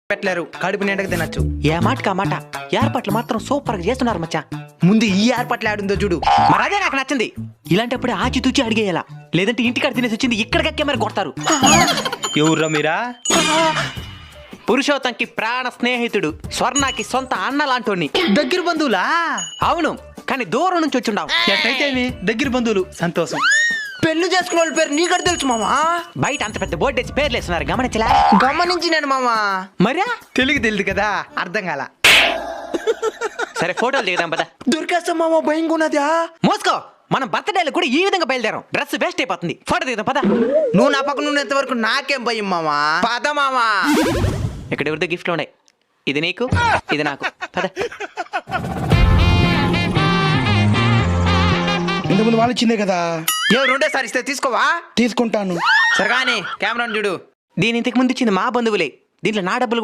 పెట్టలేరు, కడుపు నిండగా తినచ్చు. ఏ మాటకా మాట ఏర్పాట్లు మాత్రం సూపర్ గా చేస్తున్నారు మచ్చా. ముందు ఈ ఏర్పాట్లు ఆడుందో చూడు. మరి అదే నాకు నచ్చింది. ఇలాంటప్పుడే ఆచితూచి అడిగేయాల, లేదంటే ఇంటికాడ తినేసి వచ్చింది ఇక్కడికక్కే మరి కొడతారు. ఎవర్రా మీరా? పురుషోత్తంకి ప్రాణ స్నేహితుడు, స్వర్ణకి సొంత అన్న లాంటోని. దగ్గర బంధువులా? అవును, కానీ దూరం నుంచి వచ్చిండావు. ఎట్లయితే దగ్గర బంధువులు. సంతోషం. పెళ్లి చేసుకున్న వాళ్ళ పేరు నీకడ తెలుసు మామా. బయట అంత పెద్ద బోర్డు వేసి పేర్లు వేస్తున్నారు, గమనించలే? గమనించి నేను మామా. మరా తెలుగు తెలియదు కదా, అర్థం కాల. సరే ఫోటోలు దిగుదాం పద. దొరికేస్తాం మామా, భయంగా ఉన్నదా? మోసుకో, మనం బర్త్డేలు కూడా ఈ విధంగా బయలుదేరాం. డ్రెస్ వేస్ట్ అయిపోతుంది. ఫోటో దిగుదాం పద. నువ్వు నా పక్కన ఉన్నంత వరకు నాకేం భయం మామా. పద మామా. ఇక్కడ ఎవరితో గిఫ్ట్లు ఉన్నాయి, ఇది నీకు ఇది నాకు. పద. ఇంతకుముందు వాళ్ళు ఇచ్చిందే కదా, రెండోసారి ఇస్తే తీసుకోవా? తీసుకుంటాను. సరే కానీ కెమెరా చూడు. దీని ఇంతకు ముందు ఇచ్చింది మా బంధువులే. దీంట్లో నా డబ్బులు కూడా